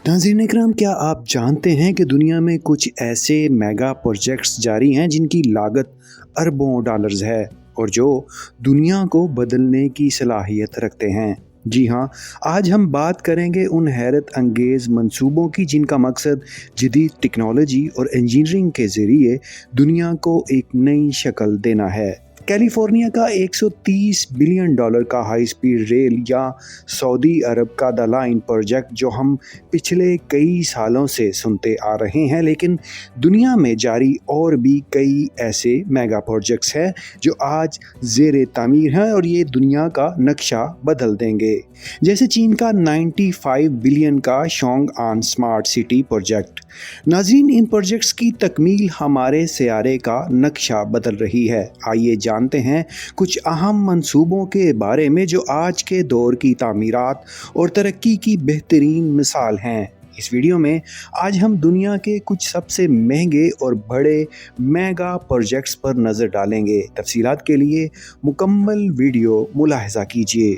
नाज़रीन इकराम, क्या आप जानते हैं कि दुनिया में कुछ ऐसे मेगा प्रोजेक्ट्स जारी हैं जिनकी लागत अरबों डॉलर्स है और जो दुनिया को बदलने की सलाहियत रखते हैं। जी हाँ, आज हम बात करेंगे उन हैरत अंगेज़ मंसूबों की जिनका मकसद जदीद टेक्नोलॉजी और इंजीनियरिंग के ज़रिए दुनिया को एक नई शक्ल देना है। कैलिफोर्निया का 130 बिलियन डॉलर का हाई स्पीड रेल या सऊदी अरब का द लाइन प्रोजेक्ट जो हम पिछले कई सालों से सुनते आ रहे हैं, लेकिन दुनिया में जारी और भी कई ऐसे मेगा प्रोजेक्ट्स हैं जो आज ज़ेरे तामीर हैं और ये दुनिया का नक्शा बदल देंगे। जैसे चीन का 95 बिलियन का शोंगआन स्मार्ट सिटी प्रोजेक्ट। नाज़रीन, इन प्रोजेक्ट्स की तकमील हमारे सियारे का नक्शा बदल रही है। आइए जानते हैं कुछ अहम मंसूबों के बारे में जो आज के दौर की तामीरात और तरक्की की बेहतरीन मिसाल हैं। इस वीडियो में आज हम दुनिया के कुछ सबसे महंगे और बड़े मेगा प्रोजेक्ट्स पर नज़र डालेंगे। तफसीलात के लिए मुकम्मल वीडियो मुलाहिज़ा कीजिए।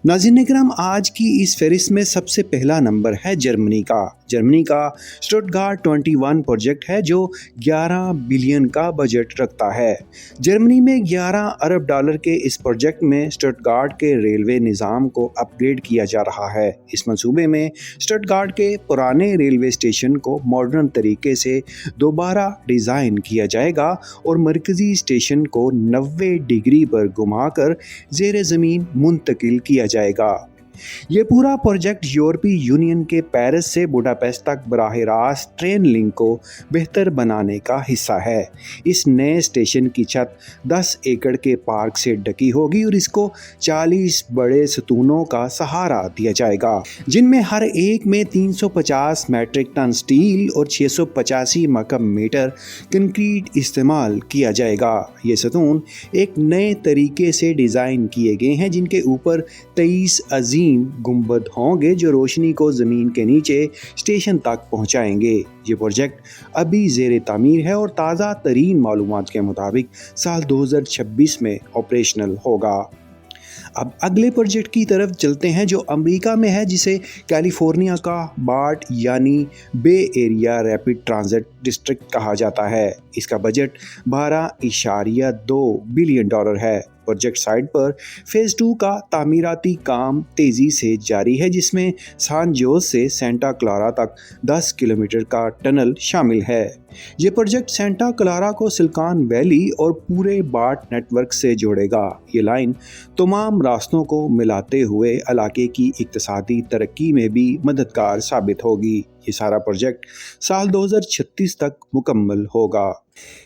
नाज़रीन इकराम, आज की इस फहरिस्त में सबसे पहला नंबर है जर्मनी का स्टुटगार्ट 21 प्रोजेक्ट है जो 11 बिलियन का बजट रखता है। जर्मनी में 11 अरब डॉलर के इस प्रोजेक्ट में स्टुटगार्ट के रेलवे निज़ाम को अपग्रेड किया जा रहा है। इस मंसूबे में स्टुटगार्ट के पुराने रेलवे स्टेशन को मॉडर्न तरीके से दोबारा डिज़ाइन किया जाएगा और मरकज़ी स्टेशन को 90 डिग्री पर घुमाकर ज़ेरे ज़मीन मुंतकिल किया जाएगा। ये पूरा प्रोजेक्ट यूरोपीय यूनियन के पेरिस से बुडापेस्ट तक बराह रास्त ट्रेन लिंक को बेहतर बनाने का हिस्सा है। इस नए स्टेशन की छत 10 एकड़ के पार्क से ढकी होगी और इसको 40 बड़े सतूनों का सहारा दिया जाएगा, जिनमें हर एक में 350 मैट्रिक टन स्टील और 685 मकम मीटर कंक्रीट इस्तेमाल किया जाएगा। ये सतून एक नए तरीके से डिज़ाइन किए गए हैं जिनके ऊपर 23 अजीम गुंबद होंगे जो रोशनी को ज़मीन के नीचे स्टेशन तक पहुंचाएंगे। ये प्रोजेक्ट अभी ज़ेरे तामीर है और ताज़ा तरीन मालूमात के मुताबिक साल 2026 में ऑपरेशनल होगा। अब अगले प्रोजेक्ट की तरफ चलते हैं जो अमेरिका में है, जिसे कैलिफोर्निया का बार्ट यानी बे एरिया रैपिड ट्रांजिट डिस्ट्रिक्ट कहा जाता है। इसका बजट 12.2 बिलियन डॉलर है। प्रोजेक्ट साइट पर फेज़ 2 का तामीराती काम तेज़ी से जारी है, जिसमें सान जोस से सेंटा क्लारा तक 10 किलोमीटर का टनल शामिल है। ये प्रोजेक्ट सेंटा क्लारा को सिलिकॉन वैली और पूरे बार्ट नेटवर्क से जोड़ेगा। ये लाइन तमाम रास्तों को मिलाते हुए इलाके की इक्तिसादी तरक्की में भी मददगार साबित होगी। ये सारा प्रोजेक्ट साल 2036 तक मुकम्मल होगा।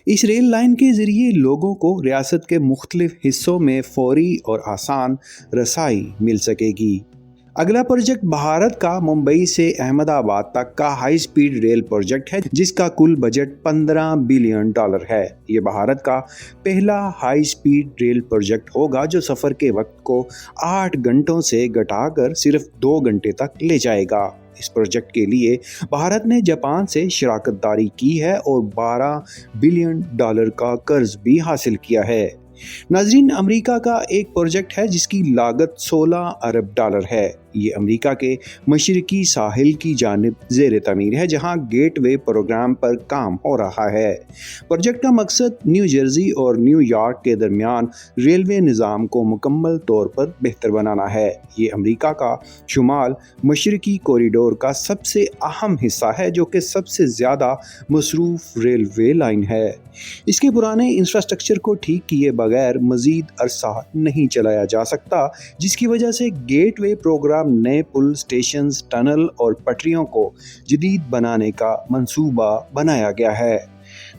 इस रेल लाइन के ज़रिए लोगों को रियासत के मुख्तलिफ हिस्सों में फौरी और आसान रसाई मिल सकेगी। अगला प्रोजेक्ट भारत का मुंबई से अहमदाबाद तक का हाई स्पीड रेल प्रोजेक्ट है जिसका कुल बजट 15 बिलियन डॉलर है। ये भारत का पहला हाई स्पीड रेल प्रोजेक्ट होगा जो सफ़र के वक्त को 8 घंटों से घटाकर सिर्फ 2 घंटे तक ले जाएगा। इस प्रोजेक्ट के लिए भारत ने जापान से शराकतदारी की है और 12 बिलियन डॉलर का कर्ज भी हासिल किया है। नाज़रीन, अमेरिका का एक प्रोजेक्ट है जिसकी लागत 16 अरब डॉलर है। ये अमेरिका के मशरकी साहिल की जानिब ज़ेरे तमीर है, जहां गेटवे प्रोग्राम पर काम हो रहा है। प्रोजेक्ट का मकसद न्यू जर्सी और न्यूयॉर्क के दरमियान रेलवे निज़ाम को मुकम्मल तौर पर बेहतर बनाना है। ये अमेरिका का शुमाल मशरकी कॉरिडोर का सबसे अहम हिस्सा है जो कि सबसे ज़्यादा मसरूफ़ रेलवे लाइन है। इसके पुराने इंफ्रास्ट्रक्चर को ठीक किए बगैर मज़ीद अरसा नहीं चलाया जा सकता, जिसकी वजह से गेटवे प्रोग्राम नए पुल, स्टेशन, टनल और पटरियों को जदीद बनाने का मंसूबा बनाया गया है।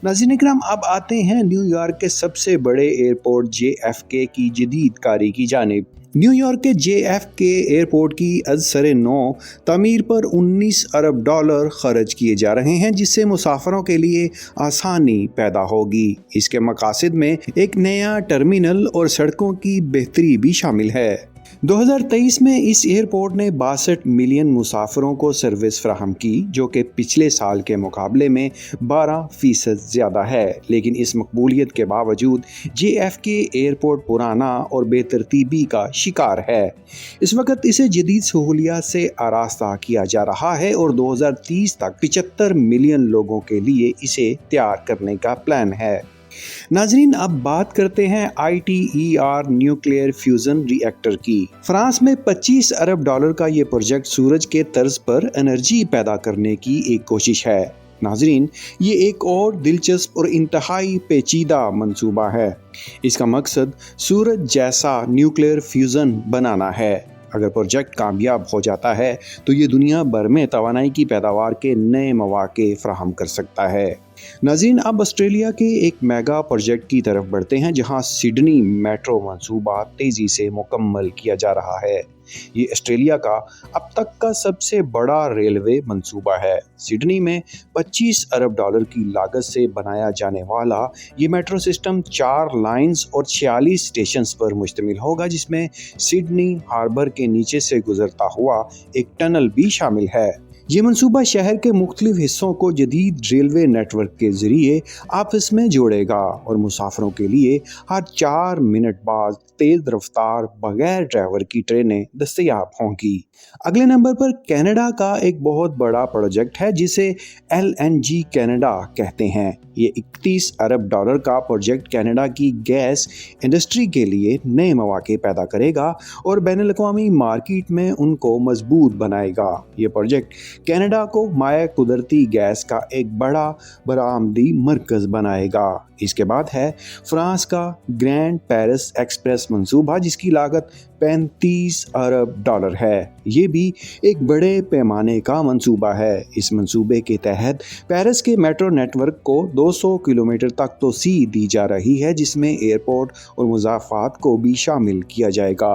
नाज़रीन इकराम, अब आते हैं न्यूयॉर्क के सबसे बड़े एयरपोर्ट JFK की जदीद कारी की जानिब। न्यूयॉर्क के JFK एयरपोर्ट की अज़सर नौ तामीर पर 19 अरब डॉलर खर्च किए जा रहे हैं, जिससे मुसाफिरों के लिए आसानी पैदा होगी। इसके मकासद में एक नया टर्मिनल और सड़कों की बेहतरी भी शामिल है। 2023 में इस एयरपोर्ट ने 62 मिलियन मुसाफिरों को सर्विस फराहम की, जो कि पिछले साल के मुकाबले में 12% ज़्यादा है। लेकिन इस मकबूलियत के बावजूद JFK एयरपोर्ट पुराना और बेतरतीबी का शिकार है। इस वक्त इसे जदीद सहूलियात से आरास्ता किया जा रहा है और 2030 तक 75 मिलियन लोगों के लिए इसे तैयार करने का प्लान है। नाजरीन, अब बात करते हैं ITER न्यूक्लियर फ्यूजन रिएक्टर की। फ्रांस में $25 अरब का ये प्रोजेक्ट सूरज के तर्ज पर एनर्जी पैदा करने की एक कोशिश है। नाजरीन, ये एक और दिलचस्प और इंतहाई पेचीदा मंसूबा है। इसका मकसद सूरज जैसा न्यूक्लियर फ्यूजन बनाना है। अगर प्रोजेक्ट कामयाब हो जाता है तो ये दुनिया भर में तवानाई की पैदावार के नए मौके फराहम कर सकता है। नाज़रीन, अब ऑस्ट्रेलिया के एक मेगा प्रोजेक्ट की तरफ बढ़ते हैं, जहां सिडनी मेट्रो मंसूबा तेज़ी से मुकम्मल किया जा रहा है। ये ऑस्ट्रेलिया का अब तक का सबसे बड़ा रेलवे मंसूबा है। सिडनी में $25 अरब की लागत से बनाया जाने वाला ये मेट्रो सिस्टम 4 लाइंस और 46 स्टेशंस पर मुश्तमिल होगा, जिसमें सिडनी हार्बर के नीचे से गुजरता हुआ एक टनल भी शामिल है। ये मंसूबा शहर के मुख्तलिफ हिस्सों को जदीद रेलवे नेटवर्क के जरिए आपस में जोड़ेगा और मुसाफिरों के लिए हर 4 मिनट बाद तेज रफ्तार बगैर ड्राइवर की ट्रेनें दस्तयाब होंगी। अगले नंबर पर कनाडा का एक बहुत बड़ा प्रोजेक्ट है, जिसे LNG कनाडा कहते हैं। ये $31 अरब का प्रोजेक्ट कनाडा की गैस इंडस्ट्री के लिए नए मौके पैदा करेगा और बैनुल-अक़वामी मार्केट में उनको मजबूत बनाएगा। ये प्रोजेक्ट कनाडा को माया कुदरती गैस का एक बड़ा बरामदी मरकज़ बनाएगा। इसके बाद है फ्रांस का ग्रैंड पेरिस एक्सप्रेस मंसूबा, जिसकी लागत $35 अरब है। ये भी एक बड़े पैमाने का मंसूबा है। इस मंसूबे के तहत पेरिस के मेट्रो नेटवर्क को 200 किलोमीटर तक तोसी दी जा रही है, जिसमें एयरपोर्ट और मुज़ाफ़ात को भी शामिल किया जाएगा।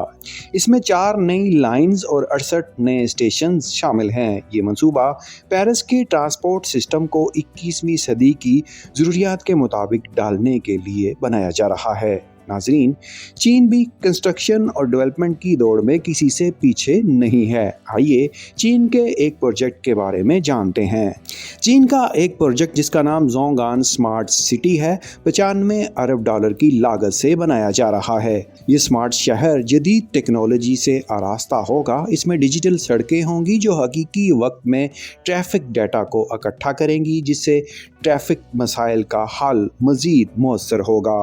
इसमें 4 नई लाइंस और 68 नए स्टेशन शामिल हैं। ये मंसूबा पेरिस के ट्रांसपोर्ट सिस्टम को 21वीं सदी की ज़रूरियात के मुताबिक डालने के लिए बनाया जा रहा है। नाजरीन, चीन भी कंस्ट्रक्शन और डेवलपमेंट की दौड़ में किसी से पीछे नहीं है। आइए चीन के एक प्रोजेक्ट के बारे में जानते हैं। चीन का एक प्रोजेक्ट जिसका नाम जोंगान स्मार्ट सिटी है, $95 अरब की लागत से बनाया जा रहा है। ये स्मार्ट शहर जदीद टेक्नोलॉजी से आरास्ता होगा। इसमें डिजिटल सड़कें होंगी जो हकीकी वक्त में ट्रैफिक डाटा को इकट्ठा करेंगी, जिससे ट्रैफिक मसाइल का हल मज़ीद मौसर होगा।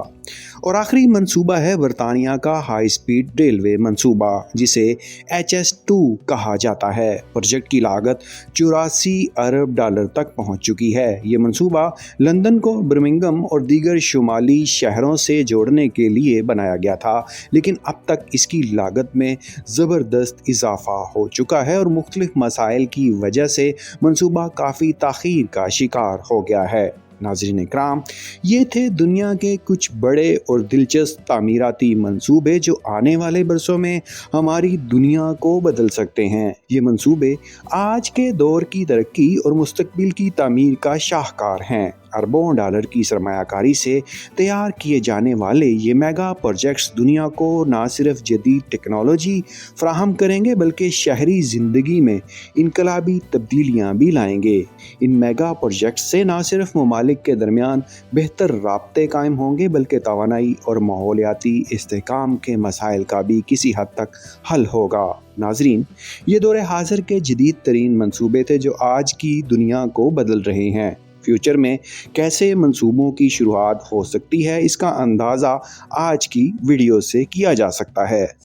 और आखिरी मंसूबा है बरतानिया का हाई स्पीड रेलवे मंसूबा, जिसे HS2 कहा जाता है। प्रोजेक्ट की लागत $84 अरब तक पहुंच चुकी है। ये मंसूबा लंदन को बर्मिंघम और दीगर शुमाली शहरों से जोड़ने के लिए बनाया गया था, लेकिन अब तक इसकी लागत में ज़बरदस्त इजाफा हो चुका है और मुख्तलिफ मसाइल की वजह से मंसूबा काफ़ी ताख़ीर का शिकार हो गया है। नाज़रीन इकराम, ये थे दुनिया के कुछ बड़े और दिलचस्प तामीराती मंसूबे जो आने वाले बरसों में हमारी दुनिया को बदल सकते हैं। ये मंसूबे आज के दौर की तरक्की और मुस्तकबिल की तामीर का शाहकार हैं। अरबों डॉलर की सरमायाकारी से तैयार किए जाने वाले ये मेगा प्रोजेक्ट्स दुनिया को ना सिर्फ जदीद टेक्नोलॉजी फराहम करेंगे, बल्कि शहरी ज़िंदगी में इनकलाबी तब्दीलियाँ भी लाएंगे। इन मेगा प्रोजेक्ट्स से ना सिर्फ ममालिक के दरमियान बेहतर राब्ते कायम होंगे, बल्कि तवानाई और माहौलियाती इस्तेहकाम के मसाइल का भी किसी हद तक हल होगा। नाजरीन, ये दौरे हाजिर के जदीद तरीन मंसूबे थे जो आज की दुनिया को बदल रहे हैं। फ्यूचर में कैसे मंसूबों की शुरुआत हो सकती है, इसका अंदाज़ा आज की वीडियो से किया जा सकता है।